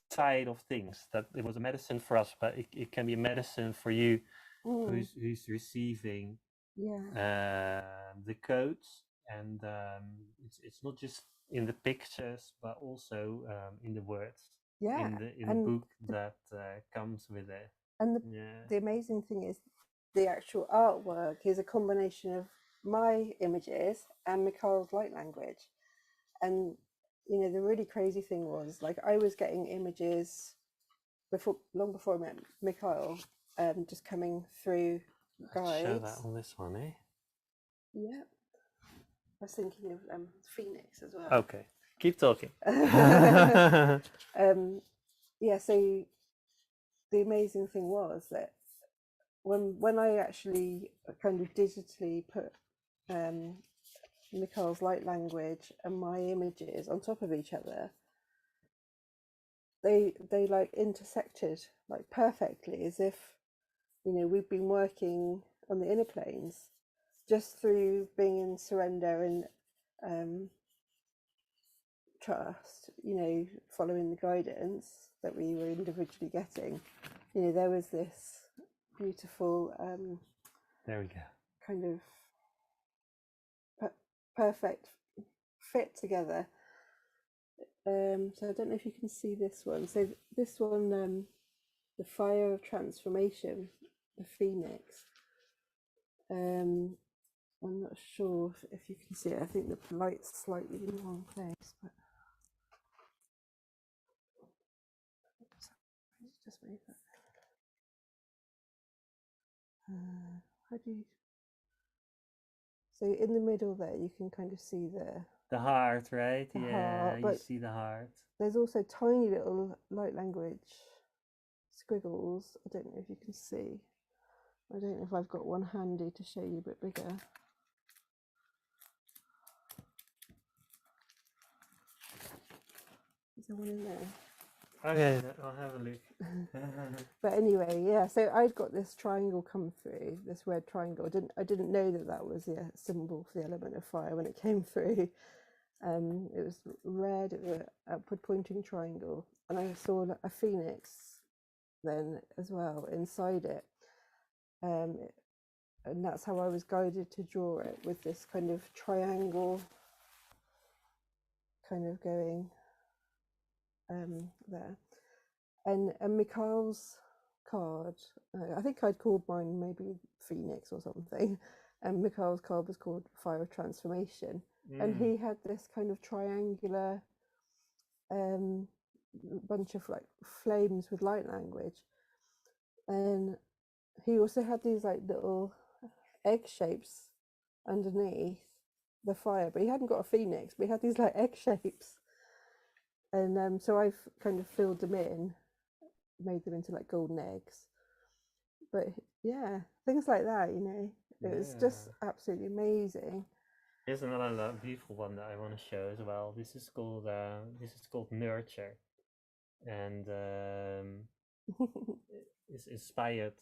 side of things, that it was a medicine for us, but it can be a medicine for you who's receiving the codes. And it's not just in the pictures, but also in the words, in the book that comes with it. And the amazing thing is the actual artwork is a combination of my images and Michiel's light language. And the really crazy thing was, like, I was getting images long before I met Michiel, just coming through guides. Show that on this one, eh? Yeah. I was thinking of Phoenix as well. Okay, keep talking. So the amazing thing was that when I actually kind of digitally put Michiel's light language and my images on top of each other, they like intersected like perfectly, as if we've been working on the inner planes just through being in surrender and trust, following the guidance that we were individually getting. There was this beautiful there we go, kind of perfect fit together. So I don't know if you can see this one. So this one, the fire of transformation, the phoenix. I'm not sure if you can see it. I think the light's slightly in the wrong place, but just move that. How do you? So in the middle there, you can kind of see the heart, right? The heart, you see the heart. There's also tiny little light language squiggles. I don't know if you can see. I don't know if I've got one handy to show you a bit bigger. Is there one in there? Okay, I'll have a look. But anyway, yeah. So I'd got this triangle come through, this red triangle. I didn't know that that was the symbol for the element of fire when it came through. It was red, it was an upward pointing triangle, and I saw a phoenix then as well inside it. And that's how I was guided to draw it, with this kind of triangle kind of going there. And Michiel's card, I think I'd called mine maybe Phoenix or something, and Michiel's card was called Fire of Transformation. And he had this kind of triangular bunch of like flames with light language, and he also had these like little egg shapes underneath the fire, but he hadn't got a phoenix, but he had these like egg shapes. And so I've kind of filled them in, made them into like golden eggs. But yeah, things like that, you know, it's just absolutely amazing. Here's another beautiful one that I want to show as well. This is called Nurture, and it's inspired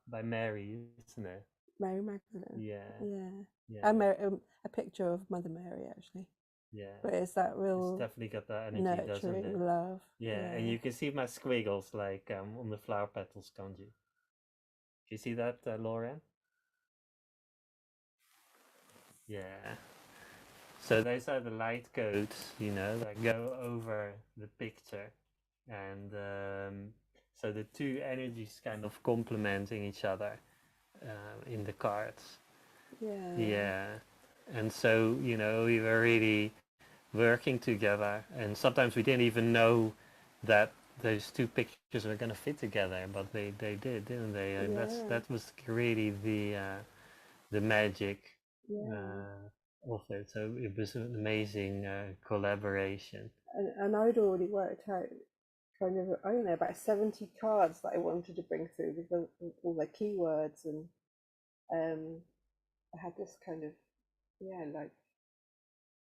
by Mary, isn't it? Mary Magdalene. Yeah. And a picture of Mother Mary, actually. Yeah. But it's that real, it's definitely got that energy, doesn't it? nurturing love. Yeah, and you can see my squiggles like on the flower petals, can't you? Do you see that, Lauren? Yeah. So those are the light codes, you know, that go over the picture, and so the two energies kind of complementing each other in the cards. Yeah. And so, you know, we were really working together, and sometimes we didn't even know that those two pictures were going to fit together, but they did, didn't they? And that was really the magic of it. So it was an amazing collaboration. And I'd already worked out kind of, I don't know, about 70 cards that I wanted to bring through with all the keywords, and I had this kind of like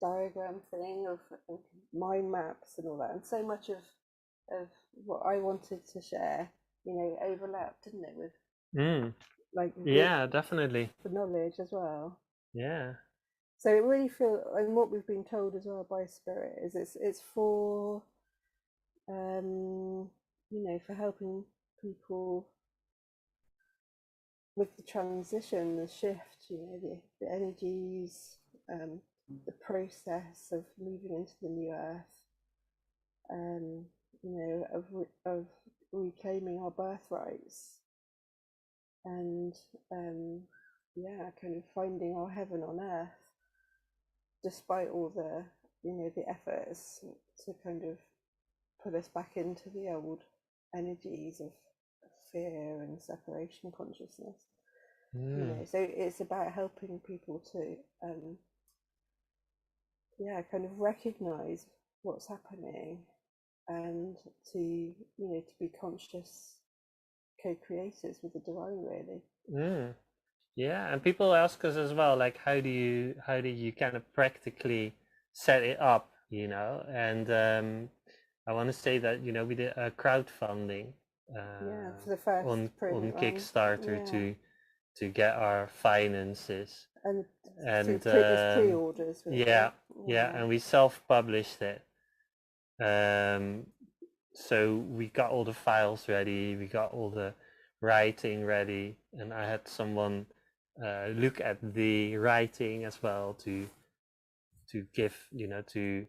diagram thing of mind maps and all that, and so much of what I wanted to share, you know, overlapped, didn't it, with like definitely the knowledge as well. So it really feels, and what we've been told as well by Spirit is it's for you know, for helping people with the transition, the shift, you know, the energies, the process of moving into the new earth, you know, of reclaiming our birthrights, and kind of finding our heaven on earth, despite all the, you know, the efforts to kind of put us back into the old energies of fear and separation consciousness. You know, so it's about helping people to kind of recognize what's happening, and to, you know, to be conscious co-creators with the divine, really. Yeah, and people ask us as well, like, how do you kind of practically set it up, you know? And I want to say that, you know, we did a crowdfunding for the first on Kickstarter run. to get our finances, and there's pre-orders. And we self-published it. So we got all the files ready, we got all the writing ready, and I had someone look at the writing as well to give, you know, to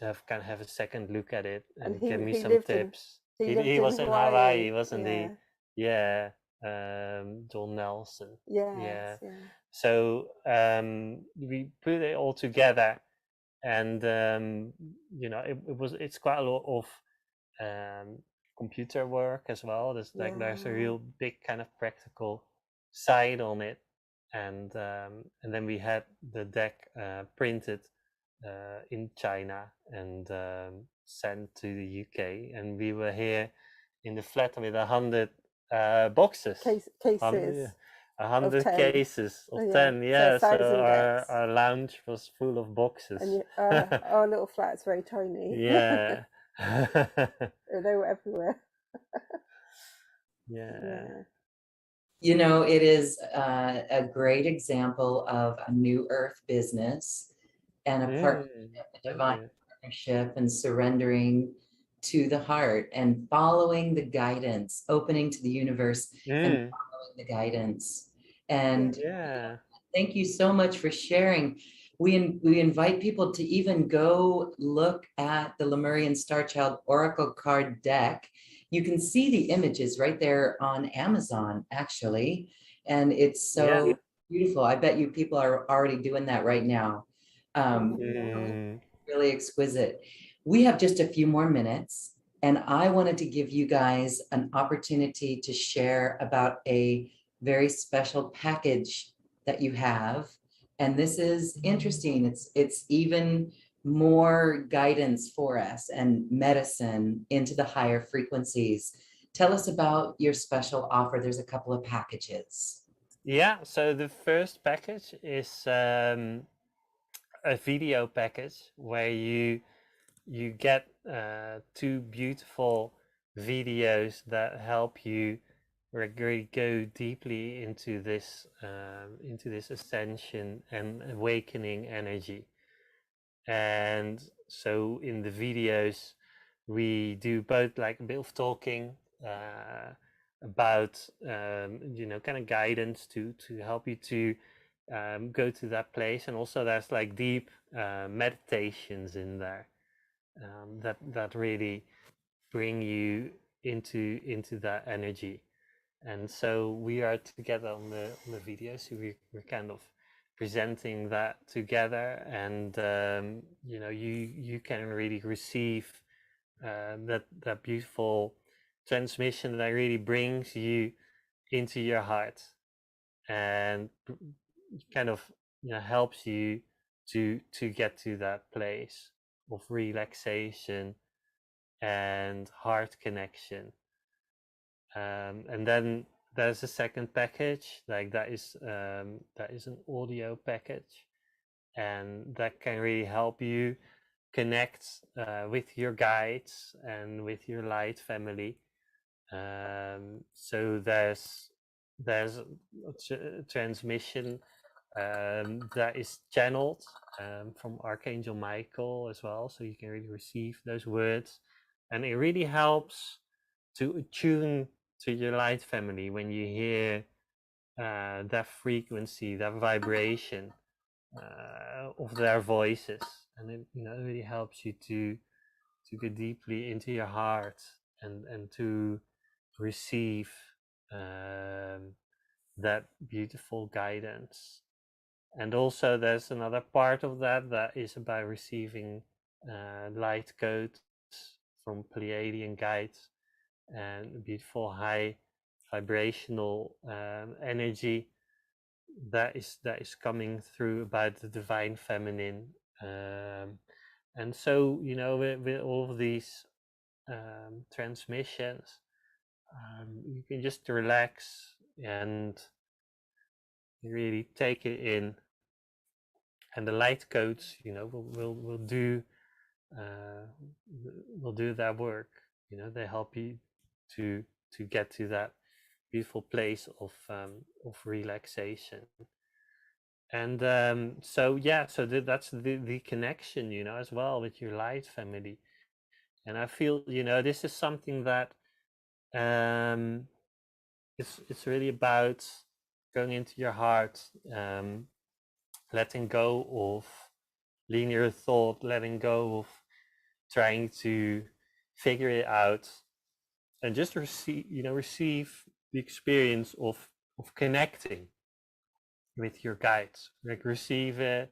have a second look at it and give me some tips. He was in Hawaii, wasn't he? John Nelson. So we put it all together, and you know, it's quite a lot of computer work as well. There's a real big kind of practical side on it, and then we had the deck printed in China and sent to the UK, and we were here in the flat with 100 boxes, cases. 100 cases of 10. So our lounge was full of boxes. And our little flat's very tiny. They were everywhere. Yeah. You know, it is a great example of a new earth business and a partnership, a divine partnership, and surrendering to the heart and following the guidance, opening to the universe and following the guidance. And Yeah. thank you so much for sharing. We invite people to even go look at the Lemurian Starchild Oracle Card deck. You can see the images right there on Amazon, actually. And it's so beautiful. I bet you people are already doing that right now. Really exquisite. We have just a few more minutes, and I wanted to give you guys an opportunity to share about a very special package that you have. And this is interesting. It's even more guidance for us and medicine into the higher frequencies. Tell us about your special offer. There's a couple of packages. Yeah, so the first package is a video package where you get 2 beautiful videos that help you really go deeply into this ascension and awakening energy. And so in the videos we do both like a bit of talking about kind of guidance to help you to go to that place, and also there's like deep meditations in there that really bring you into that energy. And so we are together on the video, so we're kind of presenting that together, and you can really receive that beautiful transmission that really brings you into your heart, and kind of helps you to get to that place of relaxation and heart connection. And then there's a second package, like that is an audio package, and that can really help you connect with your guides and with your light family. So there's a transmission that is channeled from Archangel Michael as well, so you can really receive those words, and it really helps to attune to your light family when you hear that frequency, that vibration of their voices, and it it really helps you to go deeply into your heart and to receive that beautiful guidance. And also there's another part of that is about receiving light codes from Pleiadian guides and beautiful high vibrational energy that is coming through about the divine feminine. And so with all of these transmissions, you can just relax and really take it in, and the light codes will do that work. They help you to get to that beautiful place of relaxation. And so that's the connection as well with your light family. And I feel this is something that it's really about going into your heart, letting go of linear thought, letting go of trying to figure it out, and just receive the experience of connecting with your guides. Like, receive it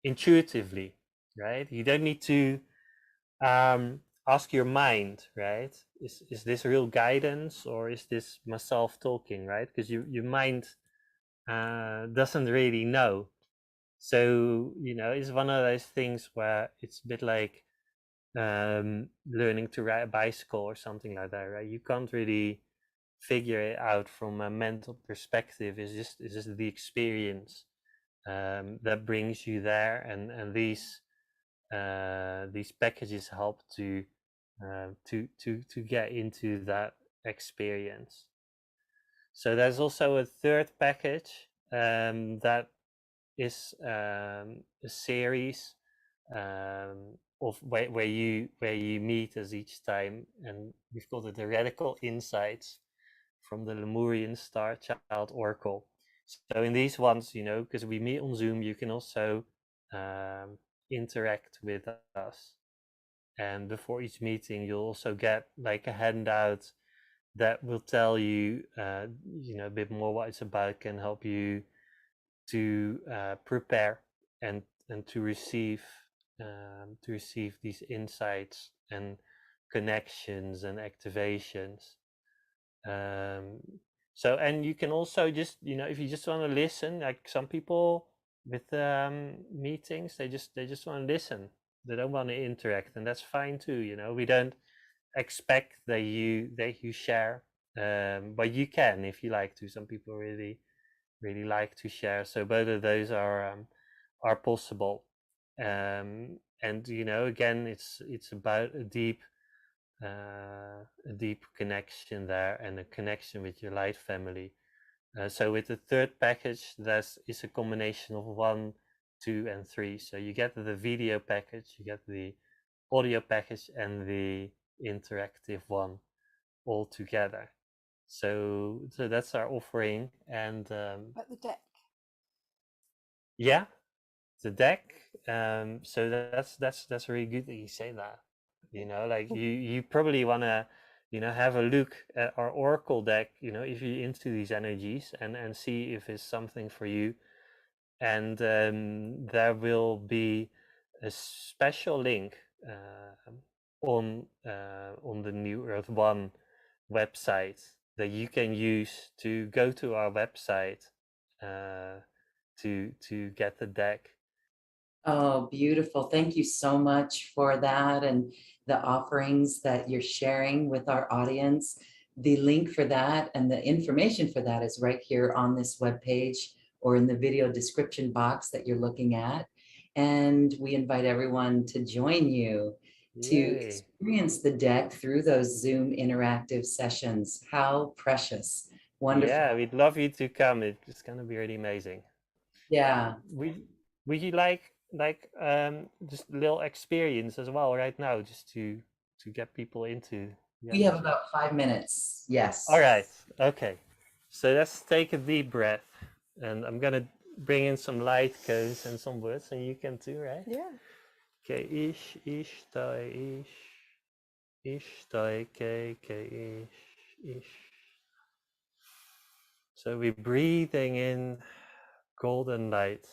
intuitively, right? You don't need to ask your mind, right? Is this real guidance, or is this myself talking, right? Because your mind doesn't really know. So it's one of those things where it's a bit like learning to ride a bicycle or something like that, right? You can't really figure it out from a mental perspective. It's just the experience that brings you there, and these packages help to to get into that experience. So there's also a third package that is a series of where you meet us each time, and we've called it the Radical Insights from the Lemurian Starchild Oracle. So in these ones, you know, because we meet on Zoom, you can also interact with us. And before each meeting, you'll also get like a handout that will tell you, you know, a bit more what it's about, can help you to prepare and to receive these insights and connections and activations. So, and you can also just, you know, if you just want to listen, like some people with meetings, they just want to listen. They don't want to interact, and that's fine too. You know, we don't expect that you share, but you can if you like to. Some people really like to share, so both of those are possible. And you know, again, it's about a deep connection there, and a connection with your light family. So with the third package, is a combination of 1, 2, and 3. So you get the video package, you get the audio package, and the interactive one all together. So that's our offering. And But the deck. yeah, the deck. So that's really good that you say that. You know, like you probably want to, you know, have a look at our oracle deck, you know, if you're into these energies, and see if it's something for you. And there will be a special link on the New Earth One website that you can use to go to our website to get the deck. Oh, beautiful. Thank you so much for that and the offerings that you're sharing with our audience. The link for that and the information for that is right here on this webpage or in the video description box that you're looking at. And we invite everyone to join you to experience the deck through those Zoom interactive sessions. How precious. Wonderful. Yeah, we'd love you to come. It's going to be really amazing. Yeah. Would you like just a little experience as well right now, just to get people into We have about 5 minutes. Yes. All right. Okay. So let's take a deep breath, and I'm gonna bring in some light codes and some words, and you can too, right? Yeah. Okay. Ish, tai, ish, tai, ke, ish. So we're breathing in golden light,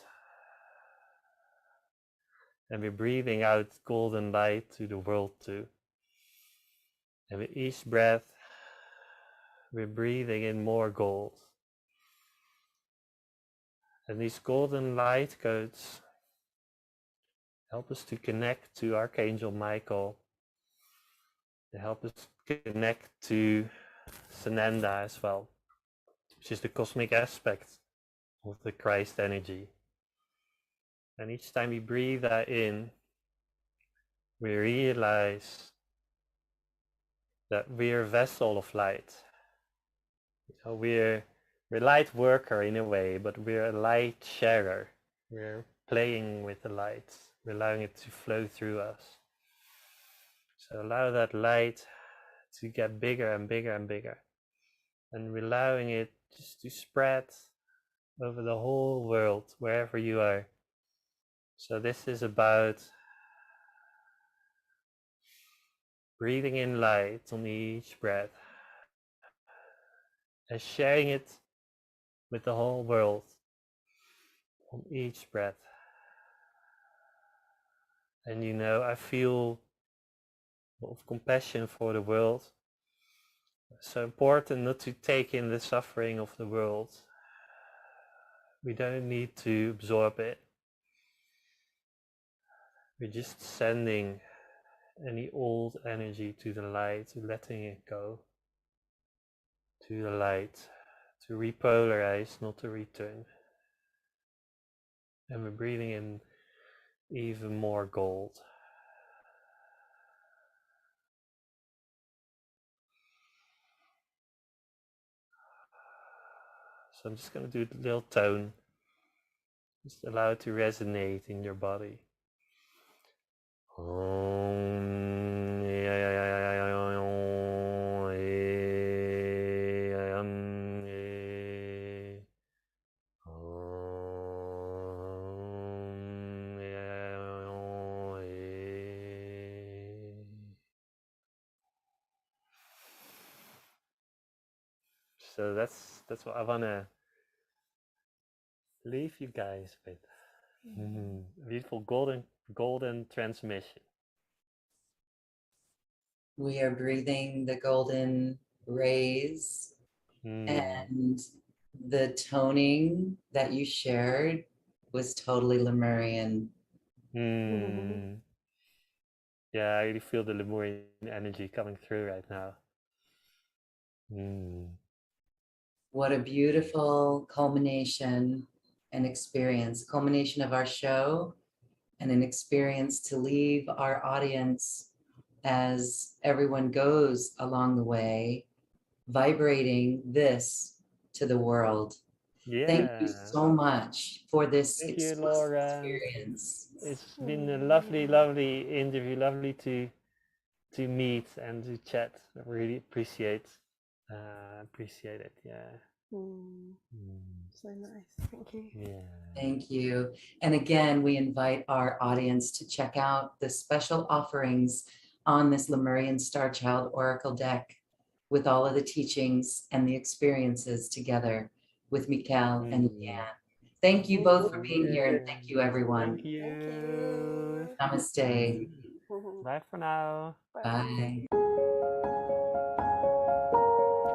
and we're breathing out golden light to the world too. And with each breath, we're breathing in more gold. And these golden light codes help us to connect to Archangel Michael. They help us connect to Sananda as well, which is the cosmic aspect of the Christ energy. And each time we breathe that in, we realize that we're a vessel of light. So we're a light worker in a way, but we're a light sharer. We're playing with the light. We're allowing it to flow through us. So allow that light to get bigger and bigger and bigger. And we're allowing it just to spread over the whole world, wherever you are. So this is about breathing in light on each breath and sharing it with the whole world on each breath. And you know, I feel a lot of compassion for the world. It's so important not to take in the suffering of the world. We don't need to absorb it. We're just sending any old energy to the light, letting it go to the light, to repolarize, not to return. And we're breathing in even more gold. So I'm just going to do the little tone. Just allow it to resonate in your body. So that's what I want to leave you guys with. Beautiful golden transmission. We are breathing the golden rays, and the toning that you shared was totally Lemurian. Yeah, I really feel the Lemurian energy coming through right now. What a beautiful culmination and experience, culmination of our show, and an experience to leave our audience as everyone goes along the way, vibrating this to the world. Yeah. Thank you so much for this Laura. experience. It's been a lovely, lovely interview, lovely to meet and to chat. I really appreciate it. Yeah. So nice. Thank you. Yeah. Thank you. And again, we invite our audience to check out the special offerings on this Lemurian Starchild Oracle deck with all of the teachings and the experiences together with Michiel and Leanne. Thank you both for being here, and thank you, everyone. Thank you. Namaste. Bye for now. Bye.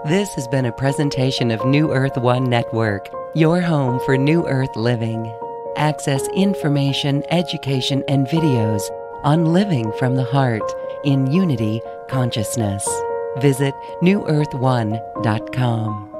This has been a presentation of New Earth One Network, your home for New Earth living. Access information, education, and videos on living from the heart in Unity Consciousness. Visit newearth1.com.